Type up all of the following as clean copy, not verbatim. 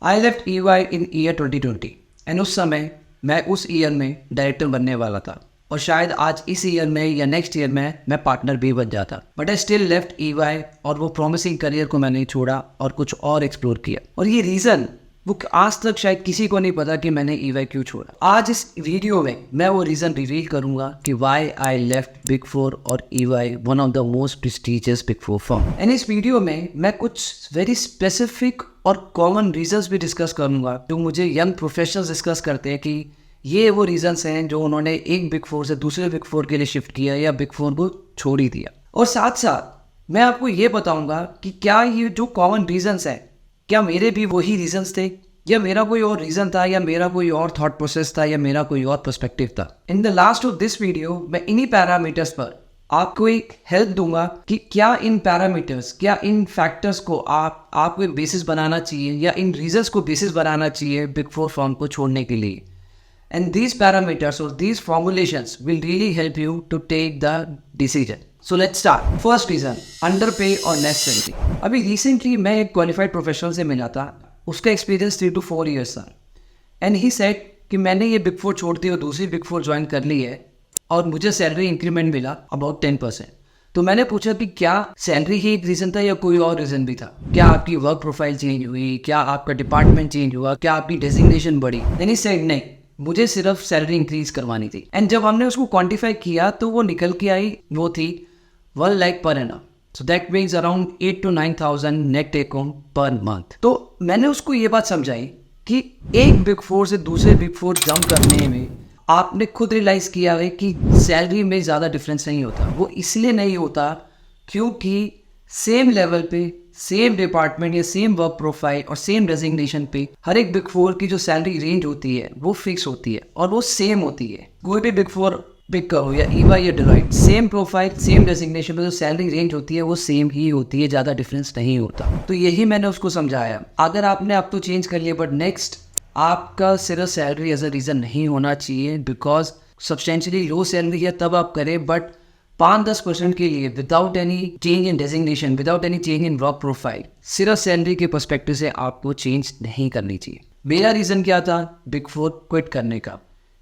I left EY in year 2020 and उस समय मैं उस ईयर में डायरेक्टर बनने वाला था और शायद आज इस ईयर में या नेक्स्ट ईयर में मैं पार्टनर भी बन जाता, but I still left EY और वो प्रॉमिसिंग करियर को मैंने छोड़ा और कुछ और एक्सप्लोर किया। और ये रीज़न वो आज तक शायद किसी को नहीं पता कि मैंने EY क्यों छोड़ा। आज इस वीडियो में मैं वो रीज़न रिवील करूंगा कि why I left Big four और EY, one of the most prestigious Big Four firm. And इस वीडियो में मैं कुछ वेरी स्पेसिफिक और कॉमन रीजंस भी डिस्कस करूंगा जो मुझे यंग प्रोफेशनल्स डिस्कस करते हैं कि ये वो रीजंस हैं जो उन्होंने एक बिग फोर से दूसरे बिग फोर के लिए शिफ्ट किया या बिग फोर को छोड़ ही दिया। और साथ साथ मैं आपको ये बताऊंगा कि क्या ये जो कॉमन रीजंस हैं क्या मेरे भी वही रीजंस थे या मेरा कोई और रीज़न था या मेरा कोई और थॉट प्रोसेस था या मेरा कोई और पर्सपेक्टिव था। In the last of this video मैं इन्हीं पैरामीटर्स पर आपको एक हेल्प दूंगा कि क्या इन पैरामीटर्स, क्या इन फैक्टर्स को आपको एक बेसिस बनाना चाहिए या इन रीजंस को बेसिस बनाना चाहिए बिग फोर फर्म को छोड़ने के लिए। एंड दीज पैरामीटर्स और these formulations will really help you to take the decision. So let's start. First reason, underpay और लेस सैलरी। अभी रिसेंटली मैं एक क्वालिफाइड प्रोफेशनल से मिला था, उसका एक्सपीरियंस 3 to 4 years था एंड ही सेड कि मैंने ये बिग फोर छोड़ दी और दूसरी बिग फोर ज्वाइन कर ली है और मुझे सैलरी इंक्रीमेंट मिला अबाउट 10%। तो मैंने पूछा कि क्या सैलरी ही एक रीज़न था या कोई और रीज़न भी था? क्या आपकी वर्क प्रोफाइल चेंज हुई, क्या आपका डिपार्टमेंट चेंज हुआ, क्या आपकी डेजिग्नेशन बढ़ी? देन ही सेड नहीं, मुझे सिर्फ सैलरी इंक्रीज करवानी थी। एंड जब हमने उसको क्वान्टिफाई किया तो वो निकल के आई, वो थी 1 lakh per annum. So that means around 8 to 9,000 net take home per month। तो मैंने उसको ये बात समझाई कि एक बिग फोर से दूसरे बिग फोर जंप करने में आपने खुद रियलाइज़ किया है कि सैलरी में ज़्यादा डिफरेंस नहीं होता। वो इसलिए नहीं होता क्योंकि सेम लेवल पे, सेम डिपार्टमेंट या सेम वर्क प्रोफाइल और सेम डेजिग्नेशन पे हर एक बिग फोर की जो सैलरी रेंज होती है वो फिक्स होती है और वो सेम होती है। कोई भी बिग फोर पिक करो या EY या Deloitte, same profile same designation में जो सैलरी रेंज होती है वो सेम ही होती है, ज़्यादा डिफरेंस नहीं होता। तो यही मैंने उसको समझाया। अगर आपने अब तो चेंज कर लिया बट नेक्स्ट आपका सिर्फ सैलरी एज अ रीज़न नहीं होना चाहिए, बिकॉज सब्सटेंशियली लो सैलरी है तब आप करें, बट 5-10% के लिए without any change in designation, without any change in work profile, सिर्फ सैलरी के पर्सपेक्टिव से आपको चेंज नहीं करनी चाहिए। मेरा रीज़न क्या था बिग फोर क्विट करने का?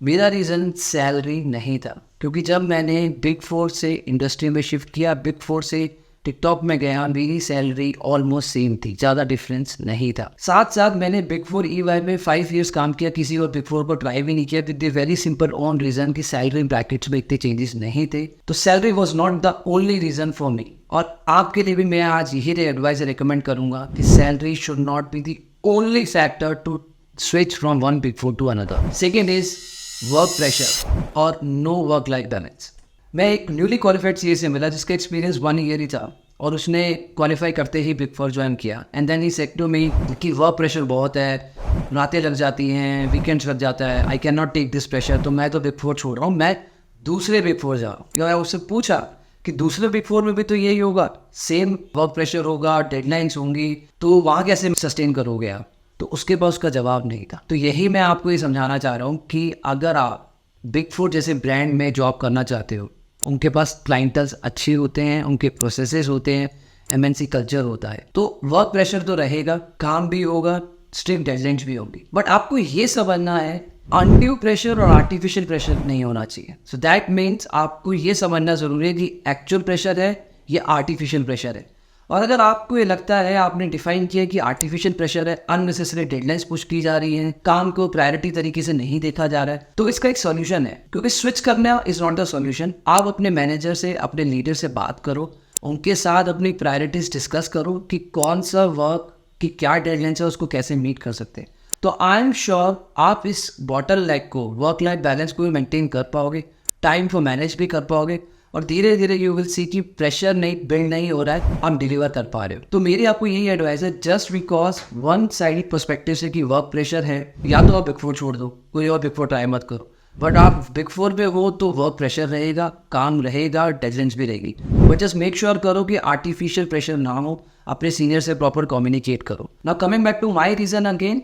मेरा रीज़न सैलरी नहीं था, क्योंकि जब मैंने बिग फोर से इंडस्ट्री में शिफ्ट किया, बिग फोर से टिकटॉक में गया, मेरी सैलरी ऑलमोस्ट सेम थी, ज़्यादा डिफरेंस नहीं था। साथ साथ मैंने बिग फोर EY में 5 years काम किया, किसी और बिग फोर पर ट्राई भी नहीं किया, with the very simple on reason कि सैलरी ब्रैकेट्स में इतने चेंजेस नहीं थे। तो salary was not the only reason for me. और आपके लिए भी मैं आज यही एडवाइस रिकमेंड करूँगा कि salary should not be the only factor to switch from one big four to another. Second is work pressure और नो वर्क लाइफ बैलेंस। मैं एक न्यूली क्वालिफाइड CA से मिला जिसका एक्सपीरियंस 1 year ही था और उसने क्वालिफाई करते ही बिग फोर ज्वाइन किया। And then he said to me कि वर्क प्रेशर बहुत है, रातें लग जाती हैं, वीकेंड्स लग जाता है, I can not take this pressure, तो मैं तो बिग फोर छोड़ रहा हूँ, मैं दूसरे बिग फोर जा रहा हूँ। मैं उससे पूछा कि दूसरे बिग फोर में भी तो यही होगा, सेम वर्क प्रेशर होगा, डेडलाइंस होंगी, तो वहाँ कैसे सस्टेन करोगे आप? तो उसके पास उसका जवाब नहीं था। तो यही मैं आपको ये समझाना चाह रहा हूँ कि अगर आप बिग फोर जैसे ब्रांड में जॉब करना चाहते हो, उनके पास क्लाइंटल्स अच्छे होते हैं, उनके प्रोसेसेस होते हैं, MNC कल्चर होता है, तो वर्क प्रेशर तो रहेगा, काम भी होगा, स्ट्रिक्ट डेडलाइंस भी होगी, बट आपको ये समझना है अनड्यू प्रेशर और आर्टिफिशियल प्रेशर नहीं होना चाहिए। सो दैट मीन्स आपको ये समझना ज़रूरी है कि एक्चुअल प्रेशर है या आर्टिफिशियल प्रेशर है। और अगर आपको ये लगता है, आपने डिफाइन किया कि आर्टिफिशियल प्रेशर है, अननेसेसरी डेडलाइंस पुश की जा रही है, काम को प्रायोरिटी तरीके से नहीं देखा जा रहा है, तो इसका एक सॉल्यूशन है, क्योंकि स्विच करना इज नॉट द सॉल्यूशन। आप अपने मैनेजर से, अपने लीडर से बात करो, उनके साथ अपनी प्रायोरिटीज डिस्कस करो कि कौन सा वर्क की क्या डेडलाइंस है, उसको कैसे मीट कर सकते हैं। तो आई एम श्योर आप इस बॉटल नेक को, वर्क लाइफ बैलेंस को भी मेंटेन कर पाओगे, टाइम को मैनेज भी कर पाओगे और धीरे धीरे यू विल सी कि प्रेशर नहीं बिल्ड नहीं हो रहा है, आप डिलीवर कर पा रहे हो। तो मेरी आपको यही एडवाइस है, just because one sided perspective से कि वर्क प्रेशर है, या तो आप बिग फोर छोड़ दो, कोई और बिग फोर ट्राई मत करो, बट आप बिग फोर पे हो तो वर्क प्रेशर रहेगा, काम रहेगा, डेडलाइंस भी रहेगी, बट जस्ट मेक श्योर करो कि आर्टिफिशियल प्रेशर ना हो, अपने सीनियर से प्रॉपर कम्युनिकेट करो। Now coming back to my reason again,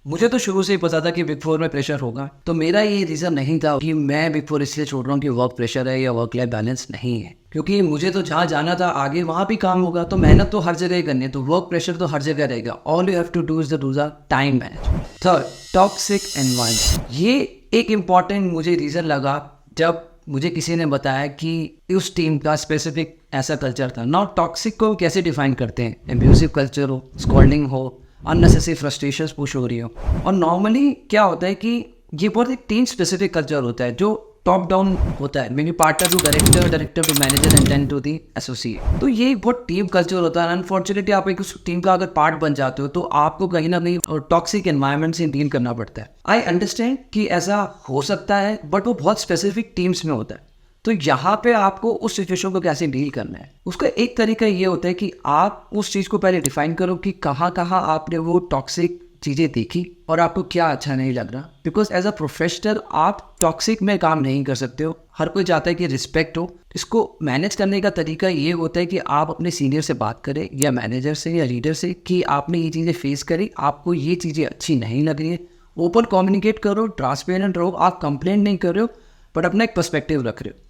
मुझे तो शुरू से ही पता था कि बिग फोर में प्रेशर होगा, तो मेरा ये रीज़न नहीं था कि मैं बिग फोर इसलिए छोड़ रहा हूँ कि वर्क प्रेशर है या वर्क लाइफ बैलेंस नहीं है, क्योंकि मुझे तो जहाँ जाना था आगे वहाँ भी काम होगा, तो मेहनत तो हर जगह ही करनी है, तो वर्क प्रेशर तो हर जगह रहेगा। All you have to do is the dues time management. Third, toxic environment. ये एक इम्पॉर्टेंट मुझे रीज़न लगा जब मुझे किसी ने बताया कि उस टीम का स्पेसिफिक ऐसा कल्चर था। नॉट टॉक्सिक को कैसे डिफाइन करते हैं, एब्यूसिव कल्चर हो, स्कॉल्डिंग हो, अननेसेसरी फ्रस्ट्रेशंस पुश हो रही हो। और नॉर्मली क्या होता है कि ये बहुत एक टीम स्पेसिफिक कल्चर होता है जो टॉप डाउन होता है, maybe partner to director, director to manager and then to the associate. तो ये बहुत टीम कल्चर होता है। अनफॉर्चुनेटली आप एक उस टीम का अगर पार्ट बन जाते हो तो आपको कहीं ना कहीं टॉक्सिक एनवायरनमेंट से डील करना पड़ता है। आई अंडरस्टैंड कि ऐसा हो सकता है, बट वो बहुत स्पेसिफिक टीम्स में होता है। तो यहाँ पे आपको उस सिचुएशन को कैसे डील करना है, उसका एक तरीका ये होता है कि आप उस चीज़ को पहले डिफाइन करो कि कहाँ कहाँ आपने वो टॉक्सिक चीज़ें देखी और आपको क्या अच्छा नहीं लग रहा। बिकॉज एज अ प्रोफेशनल आप टॉक्सिक में काम नहीं कर सकते हो। हर कोई चाहता है कि रिस्पेक्ट हो। इसको मैनेज करने का तरीका ये होता है कि आप अपने सीनियर से बात करें या मैनेजर से या लीडर से कि आपने ये चीज़ें फेस करी, आपको ये चीज़ें अच्छी नहीं लग रही है। ओपन कम्युनिकेट करो, ट्रांसपेरेंट रहो। आप कंप्लेंट नहीं कर रहे हो बट अपना एक पर्सपेक्टिव रख रहे हो।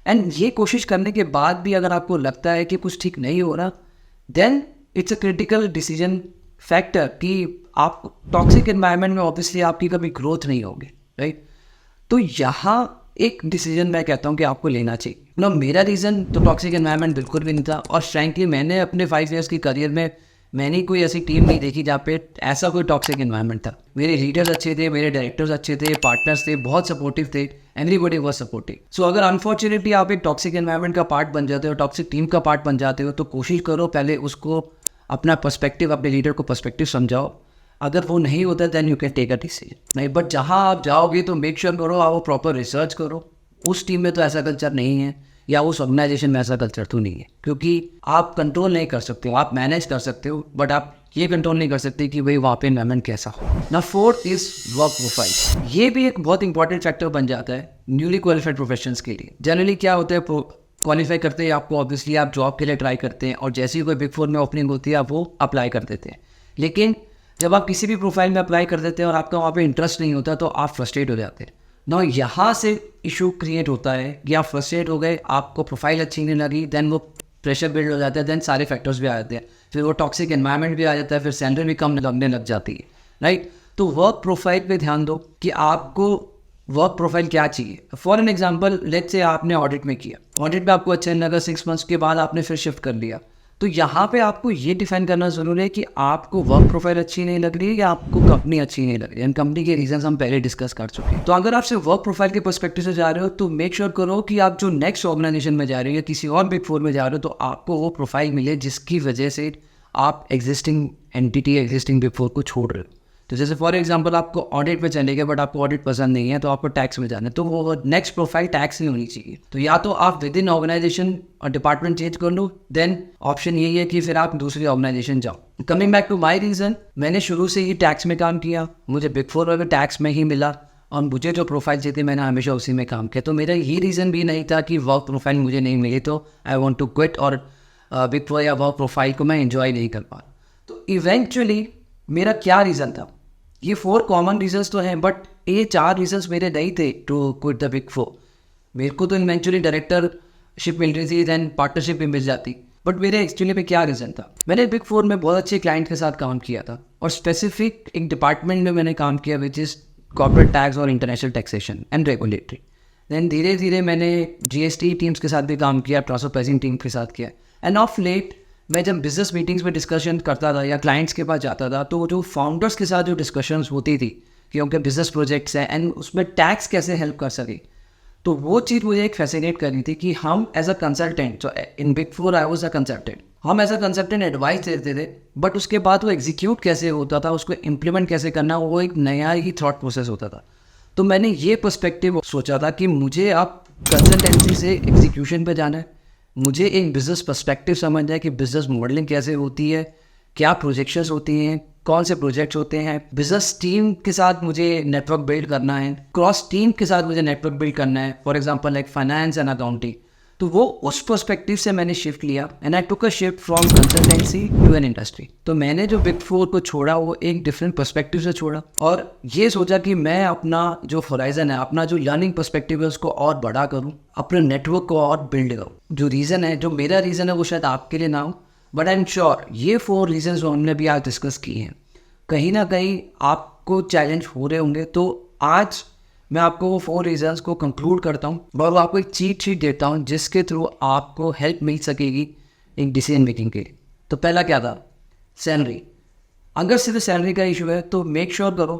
एंड ये कोशिश करने के बाद भी अगर आपको लगता है कि कुछ ठीक नहीं हो रहा, then it's a critical decision factor कि आप टॉक्सिक एनवायरनमेंट में ऑब्वियसली आपकी कभी ग्रोथ नहीं होगी, राइट। तो यहाँ एक डिसीजन मैं कहता हूँ कि आपको लेना चाहिए ना। मेरा रीज़न तो टॉक्सिक एनवायरनमेंट बिल्कुल भी नहीं था, और फ्रैंकली मैंने अपने 5 ईयर्स की करियर में मैंने कोई ऐसी टीम नहीं देखी जहाँ पे ऐसा कोई टॉक्सिक एनवायरनमेंट था। मेरे लीडर्स अच्छे थे, मेरे डायरेक्टर्स अच्छे थे, पार्टनर्स थे, बहुत सपोर्टिव थे, एवरीबॉडी वाज सपोर्टिव। सो अगर अनफॉर्चुनेटली आप एक टॉक्सिक एनवायरनमेंट का पार्ट बन जाते हो, टॉक्सिक टीम का पार्ट बन जाते हो, तो कोशिश करो पहले उसको अपना पर्सपेक्टिव, अपने लीडर को पर्सपेक्टिव समझाओ। अगर वो नहीं होता then you can take a decision, नहीं। बट जहाँ आप जाओगे तो मेक श्योर करो आप वो प्रॉपर रिसर्च करो। उस टीम में तो ऐसा कल्चर नहीं है या उस ऑर्गेनाइजेशन में ऐसा कल्चर तो नहीं है, क्योंकि आप कंट्रोल नहीं कर सकते हो। आप मैनेज कर सकते हो बट आप ये कंट्रोल नहीं कर सकते कि भाई वहाँ पे एनवायरनमेंट कैसा हो ना। Fourth is work profile. ये भी एक बहुत इंपॉर्टेंट फैक्टर बन जाता है न्यूली क्वालिफाइड प्रोफेशनल्स के लिए। जनरली क्या होता है, क्वालिफाई करते हैं आपको, ऑब्वियसली आप जॉब के लिए ट्राई करते हैं और जैसे ही कोई बिग फोर में ओपनिंग होती है आप वो अप्लाई कर देते हैं। लेकिन जब आप किसी भी प्रोफाइल में अप्लाई कर देते हैं और आपका वहाँ पे इंटरेस्ट नहीं होता तो आप फ्रस्ट्रेट हो जाते हैं ना। यहाँ से इशू क्रिएट होता है कि आप फ्रस्ट्रेट हो गए, आपको प्रोफाइल अच्छी नहीं लगी, देन वो प्रेशर बिल्ड हो जाता है, देन सारे फैक्टर्स भी आ जाते हैं, फिर वो टॉक्सिक एनवायरनमेंट भी आ जाता है, फिर सैलरी भी कम लगने लग जाती है, राइट। तो वर्क प्रोफाइल पे ध्यान दो कि आपको वर्क प्रोफाइल क्या चाहिए। For an example, let's say आपने ऑडिट में किया, ऑडिट में आपको अच्छा नहीं लगा, 6 मंथ्स के बाद आपने फिर शिफ्ट कर लिया। तो यहाँ पे आपको ये डिफाइन करना ज़रूरी है कि आपको वर्क प्रोफाइल अच्छी नहीं लग रही है या आपको कंपनी अच्छी नहीं लग रही है। एंड कंपनी के रीजंस हम पहले डिस्कस कर चुके हैं। तो अगर आप सिर्फ वर्क प्रोफाइल के पर्सपेक्टिव से जा रहे हो तो मेक श्योर करो कि आप जो नेक्स्ट ऑर्गेनाइजेशन में जा रहे हो या किसी और बिग फोर में जा रहे हो तो आपको वो प्रोफाइल मिले जिसकी वजह से आप existing entity, existing big four को छोड़ रहे हो। तो जैसे फॉर एग्जांपल आपको ऑडिट में चले गए बट आपको ऑडिट पसंद नहीं है तो आपको टैक्स में जाना है, तो वो नेक्स्ट प्रोफाइल टैक्स नहीं होनी चाहिए। तो या तो आप विद इन ऑर्गेनाइजेशन और डिपार्टमेंट चेंज कर लो, देन ऑप्शन यही है कि फिर आप दूसरी ऑर्गेनाइजेशन जाओ। Coming back to my reason, मैंने शुरू से ही टैक्स में काम किया, मुझे बिग फोर में भी टैक्स में ही मिला और मुझे जो प्रोफाइल चाहिए थी मैंने हमेशा उसी में काम किया। तो मेरा ये रीज़न भी नहीं था कि वर्क प्रोफाइल मुझे नहीं मिली तो आई वॉन्ट टू क्विट और बिग फोर या वर्क प्रोफाइल को मैं इंजॉय नहीं कर पा। तो इवेंचुअली मेरा क्या रीज़न था, ये 4 कॉमन रीजंस तो हैं बट ये 4 रीजंस मेरे नहीं थे to quit the big four. मेरे को तो इवेंचुअली डायरेक्टरशिप मिल रही थी, दैन पार्टनरशिप भी मिल जाती, बट मेरे एक्चुअली पे क्या रीज़न था, मैंने बिग फोर में बहुत अच्छे क्लाइंट के साथ काम किया था और स्पेसिफिक एक डिपार्टमेंट में मैंने काम किया विच इज़ कॉर्पोरेट टैक्स और international taxation and regulatory. Then धीरे धीरे मैंने GST टीम्स के साथ भी काम किया, ट्रांसफर प्राइसिंग टीम के साथ किया। एंड ऑफ लेट मैं जब बिजनेस मीटिंग्स में डिस्कशन करता था या क्लाइंट्स के पास जाता था तो जो फाउंडर्स के साथ जो डिस्कशंस होती थी कि उनके बिजनेस प्रोजेक्ट्स हैं एंड उसमें टैक्स कैसे हेल्प कर सके, तो वो चीज़ मुझे एक फैसिनेट कर रही थी कि हम as a consultant, so in big four I was a consultant, हम एज अ कंसल्टेंट एडवाइस देते थे बट उसके बाद वो एग्जीक्यूट कैसे होता था, उसको इम्प्लीमेंट कैसे करना, वो एक नया ही थॉट प्रोसेस होता था। तो मैंने ये पर्सपेक्टिव सोचा था कि मुझे अब कंसल्टेंसी से एग्जीक्यूशन पे जाना है, मुझे एक बिज़नेस पर्सपेक्टिव समझना है कि बिज़नेस मॉडलिंग कैसे होती है, क्या प्रोजेक्शंस होती हैं, कौन से प्रोजेक्ट्स होते हैं, बिजनेस टीम के साथ मुझे नेटवर्क बिल्ड करना है, क्रॉस टीम के साथ मुझे नेटवर्क बिल्ड करना है, for example like finance and accounting. तो वो उस पर्सपेक्टिव से मैंने शिफ्ट लिया and I took a shift from consultancy to an industry. तो मैंने जो बिग फोर को छोड़ा वो एक डिफरेंट पर्सपेक्टिव से छोड़ा और ये सोचा कि मैं अपना जो होराइजन है, अपना जो लर्निंग पर्सपेक्टिव है उसको और बड़ा करूँ, अपने नेटवर्क को और बिल्ड करूँ। जो रीज़न है, जो मेरा रीज़न है वो शायद आपके लिए ना हो, बट आई एम श्योर ये 4 रीजन जो हमने भी आज डिस्कस किए हैं कहीं ना कहीं आपको चैलेंज हो रहे होंगे। तो आज मैं आपको वो 4 रीजंस को कंक्लूड करता हूँ और आपको एक चीट शीट देता हूँ जिसके थ्रू आपको हेल्प मिल सकेगी एक डिसीजन मेकिंग के लिए। तो पहला क्या था? सैलरी। अगर सिर्फ सैलरी का इशू है तो मेक श्योर करो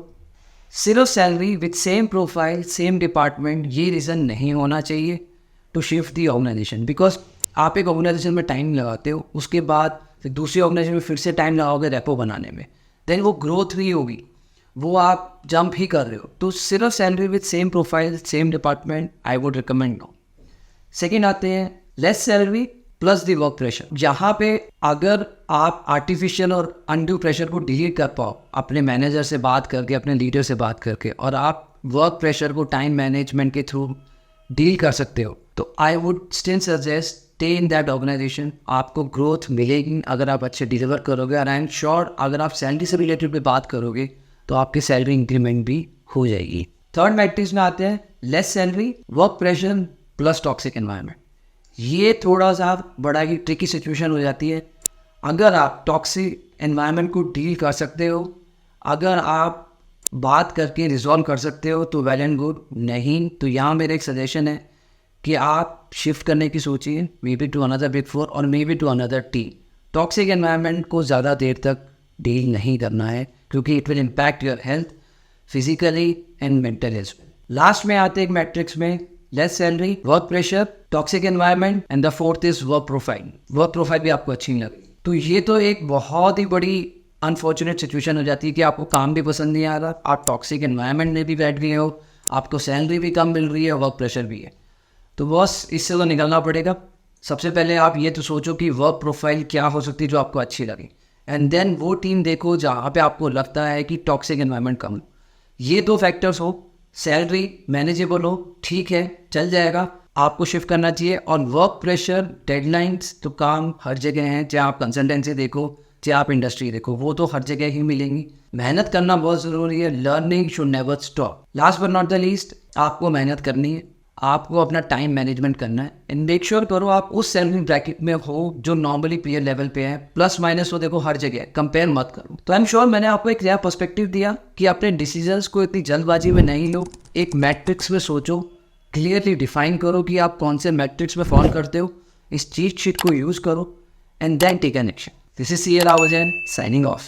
सिर्फ salary with same profile same department ये रीज़न नहीं होना चाहिए to shift the organisation. Because आप एक ऑर्गेनाइजेशन में टाइम लगाते हो, उसके बाद फिर दूसरी ऑर्गेनाइजेशन में फिर से टाइम लगाओगे रेपो बनाने में, देन वो ग्रोथ नहीं होगी, वो आप जंप ही कर रहे हो। तो सिर्फ salary with same profile same department I would recommend no. Second आते हैं less salary plus the work pressure. यहाँ पे अगर आप आर्टिफिशियल और अनड्यू प्रेशर को डील कर पाओ अपने मैनेजर से बात करके, अपने लीडर से बात करके, और आप वर्क प्रेशर को टाइम मैनेजमेंट के थ्रू डील कर सकते हो, तो I would still suggest stay in that organisation. आपको ग्रोथ मिलेगी अगर आप अच्छे डिलीवर करोगे और आई एम श्योर अगर आप सैलरी से रिलेटेड पे बात करोगे तो आपकी सैलरी इंक्रीमेंट भी हो जाएगी। थर्ड मैट्रिक्स में आते हैं less salary work pressure plus toxic environment. ये थोड़ा सा बड़ा ही ट्रिकी सिचुएशन हो जाती है। अगर आप टॉक्सिक एनवायरनमेंट को डील कर सकते हो, अगर आप बात करके रिजॉल्व कर सकते हो तो वेल एंड गुड, नहीं तो यहाँ मेरा एक सजेशन है कि आप शिफ्ट करने की सोचिए, maybe to another big four और maybe to another team. Toxic environment को ज़्यादा देर तक डील नहीं करना है क्योंकि it will impact your health physically and mentally as well. Last में आते हैं एक मैट्रिक्स में less salary work pressure toxic environment and the fourth is work profile. Work profile भी आपको अच्छी नहीं लगी तो ये तो एक बहुत ही बड़ी अनफॉर्चुनेट सिचुएशन हो जाती है कि आपको काम भी पसंद नहीं आ रहा, आप टॉक्सिक एनवायरनमेंट में भी बैठ गए हो, आपको सैलरी भी कम मिल रही है, वर्क प्रेशर भी है। तो बस इससे तो निकलना पड़ेगा। सबसे पहले आप ये तो सोचो कि वर्क प्रोफाइल क्या हो सकती है जो आपको अच्छी लगे, एंड देन वो टीम देखो जहाँ पे आपको लगता है कि टॉक्सिक एनवायरनमेंट कम हो। ये 2 फैक्टर्स हो, सैलरी मैनेजेबल हो, ठीक है चल जाएगा, आपको शिफ्ट करना चाहिए। और वर्क प्रेशर डेडलाइंस तो काम हर जगह हैं, चाहे आप कंसल्टेंसी देखो चाहे आप इंडस्ट्री देखो, वो तो हर जगह ही मिलेंगी। मेहनत करना बहुत ज़रूरी है, learning should never stop. Last but not the least, आपको मेहनत करनी है, आपको अपना टाइम मैनेजमेंट करना है एंड मेक श्योर करो आप उस सैलरी ब्रैकेट में हो जो नॉर्मली पीयर लेवल पे है। प्लस माइनस तो देखो हर जगह, कंपेयर मत करो। तो आई एम श्योर मैंने आपको एक नया पर्सपेक्टिव दिया कि अपने डिसीजंस को इतनी जल्दबाजी में नहीं लो, एक मैट्रिक्स में सोचो, क्लियरली डिफाइन करो कि आप कौन से मैट्रिक्स में फॉलो करते हो, इस चीट शीट को यूज़ करो and then take an action. This is CL Rawajan signing off.